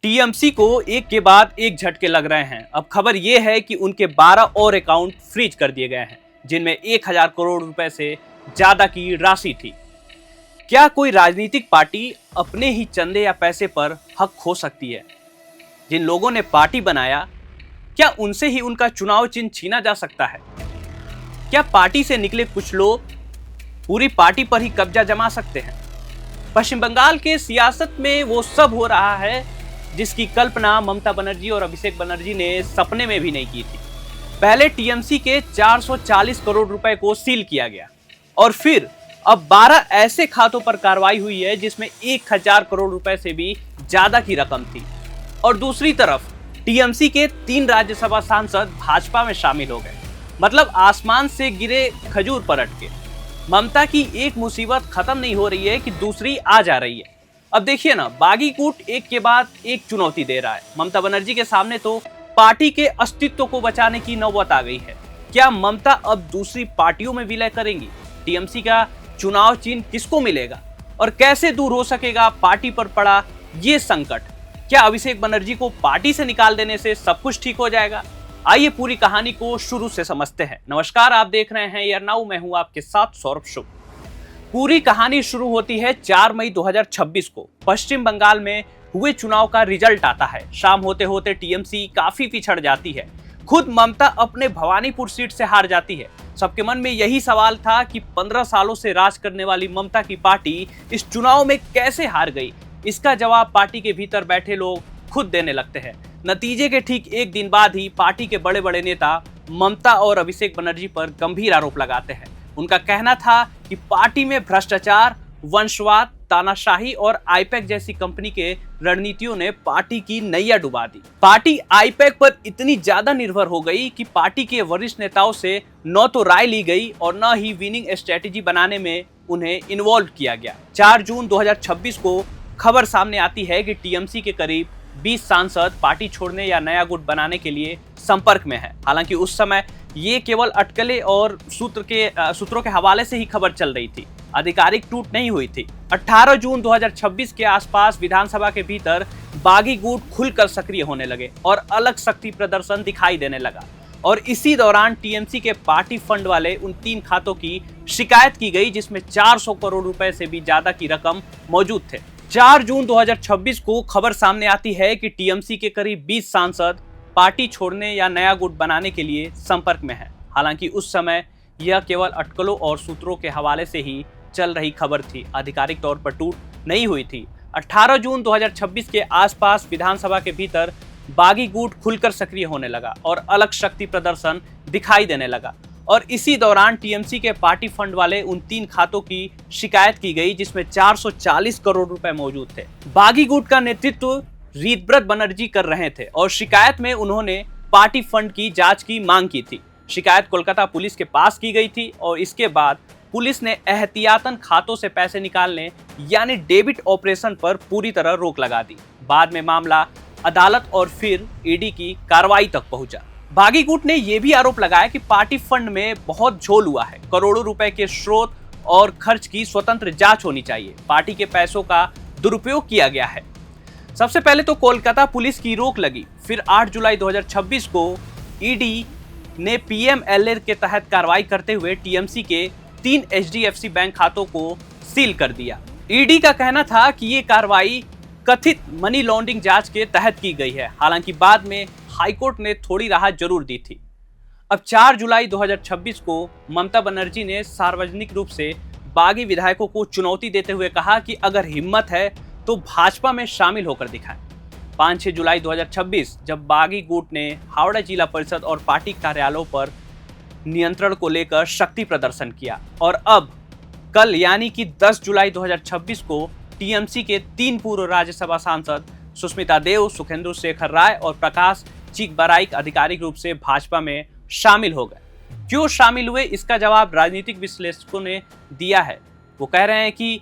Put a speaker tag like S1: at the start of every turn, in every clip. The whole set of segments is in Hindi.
S1: टीएमसी को एक के बाद एक झटके लग रहे हैं। अब खबर यह है कि उनके 12 और अकाउंट फ्रीज कर दिए गए हैं, जिनमें 1000 करोड़ रुपए से ज्यादा की राशि थी। क्या कोई राजनीतिक पार्टी अपने ही चंदे या पैसे पर हक खो सकती है? जिन लोगों ने पार्टी बनाया, क्या उनसे ही उनका चुनाव चिन्ह छीना जा सकता है? क्या पार्टी से निकले कुछ लोग पूरी पार्टी पर ही कब्जा जमा सकते हैं? पश्चिम बंगाल के सियासत में वो सब हो रहा है जिसकी कल्पना ममता बनर्जी और अभिषेक बनर्जी ने सपने में भी नहीं की थी। पहले टीएमसी के 440 करोड़ रुपए को सील किया गया और फिर अब 12 ऐसे खातों पर कार्रवाई हुई है जिसमें 1000 करोड़ रुपए से भी ज्यादा की रकम थी। और दूसरी तरफ टीएमसी के 3 राज्यसभा सांसद भाजपा में शामिल हो गए। मतलब आसमान से गिरे खजूर पर अटके। ममता की एक मुसीबत खत्म नहीं हो रही है कि दूसरी आ जा रही है। अब देखिए ना, बागी गुट एक के बाद एक चुनौती दे रहा है। ममता बनर्जी के सामने तो पार्टी के अस्तित्व को बचाने की नौबत आ गई है। क्या ममता अब दूसरी पार्टियों में विलय करेंगी? टीएमसी का चुनाव चिन्ह किसको मिलेगा और कैसे दूर हो सकेगा पार्टी पर पड़ा ये संकट? क्या अभिषेक बनर्जी को पार्टी से निकाल देने से सब कुछ ठीक हो जाएगा? आइए पूरी कहानी को शुरू से समझते हैं। नमस्कार, आप देख रहे हैं यार नाउ, मैं हूं आपके साथ सौरभ शुभ। पूरी कहानी शुरू होती है 4 मई 2026 को। पश्चिम बंगाल में हुए चुनाव का रिजल्ट आता है। शाम होते होते टीएमसी काफी पिछड़ जाती है। खुद ममता अपने भवानीपुर सीट से हार जाती है। सबके मन में यही सवाल था कि 15 सालों से राज करने वाली ममता की पार्टी इस चुनाव में कैसे हार गई। इसका जवाब पार्टी के भीतर बैठे लोग खुद देने लगते हैं। नतीजे के ठीक एक दिन बाद ही पार्टी के बड़े बड़े नेता ममता और अभिषेक बनर्जी पर गंभीर आरोप लगाते हैं। उनका कहना था कि पार्टी में भ्रष्टाचार, वंशवाद, तानाशाही और आईपैक जैसी कंपनी के रणनीतियों ने पार्टी की नैया डुबा दी। पार्टी आईपैक पर इतनी ज्यादा निर्भर हो गई कि पार्टी के वरिष्ठ नेताओं से न तो राय ली गई और न ही विनिंग स्ट्रेटेजी बनाने में उन्हें इन्वॉल्व किया गया। 4 जून 2026 को खबर सामने आती है कि टीएमसी के करीब 20 सांसद पार्टी छोड़ने या नया गुट बनाने के लिए संपर्क में है। हालांकि उस समय ये केवल अटकलें और सूत्रों के हवाले से ही खबर चल रही थी, आधिकारिक टूट नहीं हुई थी। 18 जून 2026 के आसपास विधानसभा के भीतर बागी गुट खुलकर सक्रिय होने लगे और अलग शक्ति प्रदर्शन दिखाई देने लगा। और इसी दौरान टीएमसी के पार्टी फंड वाले उन 3 खातों की शिकायत की गई जिसमें 400 करोड़ रुपए से भी ज्यादा की रकम मौजूद थे। 4 जून 2026 को खबर सामने आती है कि टीएमसी के करीब 20 सांसद पार्टी छोड़ने या नया गुट बनाने के लिए संपर्क में हैं। हालांकि उस समय यह केवल अटकलों और सूत्रों के हवाले से ही चल रही खबर थी, आधिकारिक तौर पर टूट नहीं हुई थी। 18 जून 2026 के आसपास विधानसभा के भीतर बागी गुट खुलकर सक्रिय होने लगा और अलग शक्ति प्रदर्शन दिखाई देने लगा। और इसी दौरान टीएमसी के पार्टी फंड वाले उन 3 खातों की शिकायत की गई जिसमें 440 करोड़ रुपए मौजूद थे। बागी गुट का नेतृत्व रीतब्रत बनर्जी कर रहे थे और शिकायत में उन्होंने पार्टी फंड की जांच की मांग की थी। शिकायत कोलकाता पुलिस के पास की गई थी और इसके बाद पुलिस ने एहतियातन खातों से पैसे निकालने यानी डेबिट ऑपरेशन पर पूरी तरह रोक लगा दी। बाद में मामला अदालत और फिर ईडी की कार्रवाई तक पहुंचा। बागी गुट ने यह भी आरोप लगाया कि पार्टी फंड में बहुत झोल हुआ है। करोड़ों रुपए के स्रोत और खर्च की स्वतंत्र जांच होनी चाहिए। पार्टी के पैसों का दुरुपयोग किया गया है। सबसे पहले तो कोलकाता पुलिस की रोक लगी, फिर 8 जुलाई 2026 को ईडी ने पीएमएलए के तहत कार्रवाई करते हुए टीएमसी के 3 एचडीएफसी बैंक खातों को सील कर दिया। ईडी का कहना था कि ये कार्रवाई कथित मनी लॉन्ड्रिंग जांच के तहत की गई है। हालांकि बाद में हाईकोर्ट ने थोड़ी राहत जरूर दी थी। अब 4 जुलाई 2026 को ममता बनर्जी ने सार्वजनिक रूप से बागी विधायकों को चुनौती देते हुए कहा कि अगर हिम्मत है तो भाजपा में शामिल होकर दिखाएं। 5-6 जुलाई 2026 जब बागी गुट ने हावड़ा जिला परिषद और पार्टी कार्यालयों पर नियंत्रण को लेकर शक्ति प्रदर्शन किया और अब कल यानी कि 10 जुलाई 2026 को टीएमसी के 3 पूर्व राज्यसभा सांसद सुष्मिता देव, सुखेंदु शेखर राय और प्रकाश चिकबराइक आधिकारिक रूप से भाजपा में शामिल हो गए। क्यों शामिल हुए, इसका जवाब राजनीतिक विश्लेषकों ने दिया है। वो कह रहे हैं कि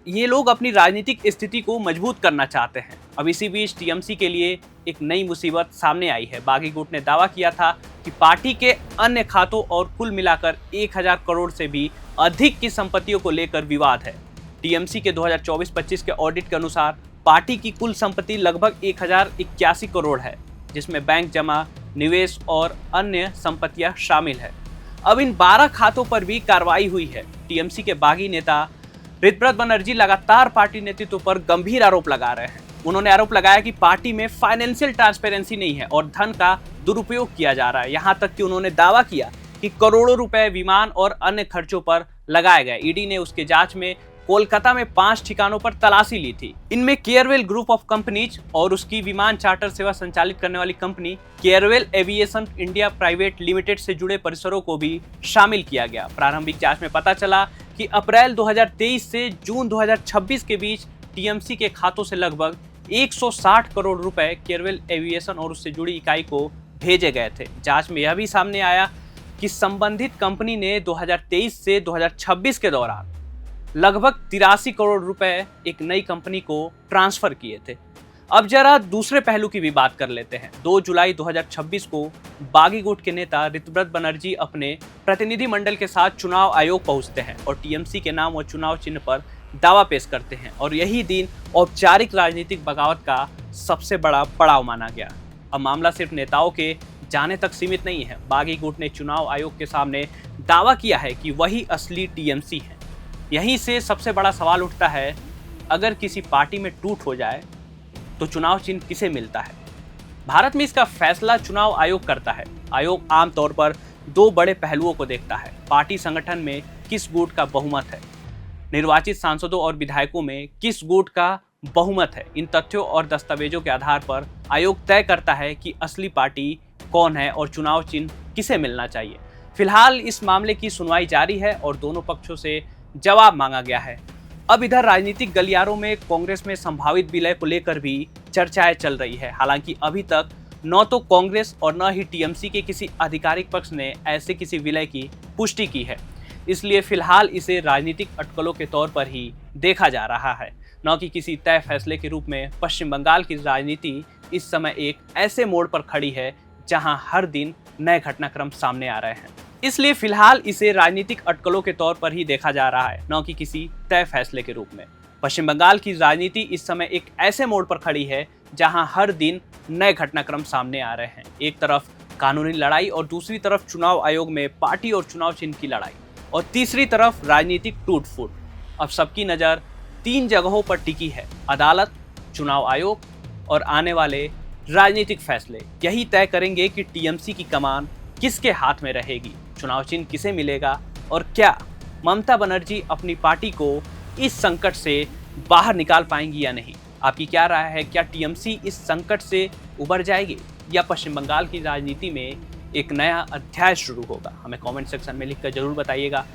S1: ये लोग अपनी राजनीतिक स्थिति को मजबूत करना चाहते हैं। अब इसी बीच टीएमसी के लिए एक नई मुसीबत सामने आई है। बागी गुट ने दावा किया था कि पार्टी के अन्य खातों और कुल मिलाकर 1000 करोड़ से भी अधिक की संपत्तियों को लेकर विवाद है। टीएमसी के 2024-25 के ऑडिट के अनुसार पार्टी की कुल संपत्ति लगभग 1081 करोड़ है, जिसमें बैंक जमा, निवेश और अन्य संपत्तियां शामिल है। अब इन 12 खातों पर भी कार्रवाई हुई है। टीएमसी के बागी नेता ऋतव्रत बनर्जी लगातार पार्टी नेतृत्व पर गंभीर आरोप लगा रहे हैं। उन्होंने आरोप लगाया कि पार्टी में फाइनेंशियल ट्रांसपेरेंसी नहीं है और धन का दुरुपयोग किया जा रहा है। यहां तक कि उन्होंने दावा किया कि करोड़ों रुपए विमान और अन्य खर्चों पर लगाए गए। ईडी ने उसके जांच में कोलकाता में 5 ठिकानों पर तलाशी ली थी। इनमें केयरवेल ग्रुप ऑफ कंपनीज और उसकी विमान चार्टर सेवा संचालित करने वाली company Carewell aviation India private limited से जुड़े परिसरों को भी शामिल किया गया। प्रारंभिक जांच में पता चला कि अप्रैल 2023 से जून 2026 के बीच टीएमसी के खातों से लगभग 160 करोड़ रुपए केयरवेल एविएशन और उससे जुड़ी इकाई को भेजे गए थे। जांच में यह भी सामने आया कि संबंधित कंपनी ने 2023 से 2026 के दौरान लगभग 83 करोड़ रुपए एक नई कंपनी को ट्रांसफर किए थे। अब जरा दूसरे पहलू की भी बात कर लेते हैं। 2 जुलाई 2026 को बागी गुट के नेता ऋतव्रत बनर्जी अपने प्रतिनिधि मंडल के साथ चुनाव आयोग पहुंचते हैं और टीएमसी के नाम और चुनाव चिन्ह पर दावा पेश करते हैं और यही दिन औपचारिक राजनीतिक बगावत का सबसे बड़ा पड़ाव माना गया। अब मामला सिर्फ नेताओं के जाने तक सीमित नहीं है। बागी गुट ने चुनाव आयोग के सामने दावा किया है कि वही असली टीएमसी है। यहीं से सबसे बड़ा सवाल उठता है, अगर किसी पार्टी में टूट हो जाए तो चुनाव चिन्ह किसे मिलता है? भारत में इसका फैसला चुनाव आयोग करता है। आयोग आमतौर पर 2 बड़े पहलुओं को देखता है। पार्टी संगठन में किस गुट का बहुमत है, निर्वाचित सांसदों और विधायकों में किस गुट का बहुमत है। इन तथ्यों और दस्तावेजों के आधार पर आयोग तय करता है कि असली पार्टी कौन है और चुनाव चिन्ह किसे मिलना चाहिए। फिलहाल इस मामले की सुनवाई जारी है और दोनों पक्षों से जवाब मांगा गया है। अब इधर राजनीतिक गलियारों में कांग्रेस में संभावित विलय को लेकर भी चर्चाएं चल रही है। हालांकि अभी तक न तो कांग्रेस और न ही टीएमसी के किसी आधिकारिक पक्ष ने ऐसे किसी विलय की पुष्टि की है, इसलिए फिलहाल इसे राजनीतिक अटकलों के तौर पर ही देखा जा रहा है, न कि किसी तय फैसले के रूप में। पश्चिम बंगाल की राजनीति इस समय एक ऐसे मोड़ पर खड़ी है जहां हर दिन नए घटनाक्रम सामने आ रहे हैं, इसलिए फिलहाल इसे राजनीतिक अटकलों के तौर पर ही देखा जा रहा है, न कि किसी तय फैसले के रूप में। पश्चिम बंगाल की राजनीति इस समय एक ऐसे मोड़ पर खड़ी है जहां हर दिन नए घटनाक्रम सामने आ रहे हैं। एक तरफ कानूनी लड़ाई और दूसरी तरफ चुनाव आयोग में पार्टी और चुनाव चिन्ह की लड़ाई और तीसरी तरफ राजनीतिक टूट फूट। अब सबकी नज़र 3 जगहों पर टिकी है, अदालत, चुनाव आयोग और आने वाले राजनीतिक फैसले। यही तय करेंगे कि टीएमसी की कमान किसके हाथ में रहेगी, चुनाव चिन्ह किसे मिलेगा और क्या ममता बनर्जी अपनी पार्टी को इस संकट से बाहर निकाल पाएंगी या नहीं। आपकी क्या राय है? क्या टीएमसी इस संकट से उबर जाएगी या पश्चिम बंगाल की राजनीति में एक नया अध्याय शुरू होगा? हमें कमेंट सेक्शन में लिखकर जरूर बताइएगा।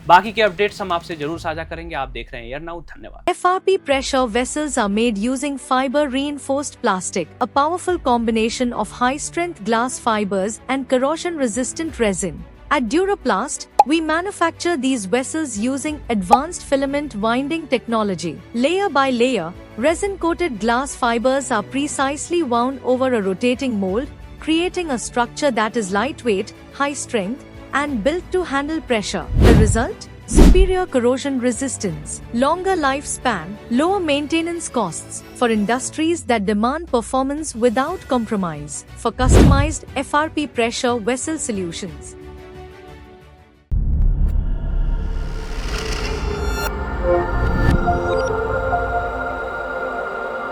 S1: बाकी के अपडेट्स हम आपसे जरूर साझा करेंगे। आप देख रहे हैं एयर नाउ। धन्यवाद।
S2: FRP pressure vessels are made using fiber reinforced plastic, a powerful combination of high strength glass fibers and corrosion resistant resin. At Duraplast, we manufacture these vessels using advanced filament winding technology. Layer by layer, resin coated glass fibers are precisely wound over a rotating mold, creating a structure that is lightweight, high strength, and built to handle pressure. The result? Superior corrosion resistance, longer lifespan, lower maintenance costs for industries that demand performance without compromise. For customized FRP pressure vessel solutions,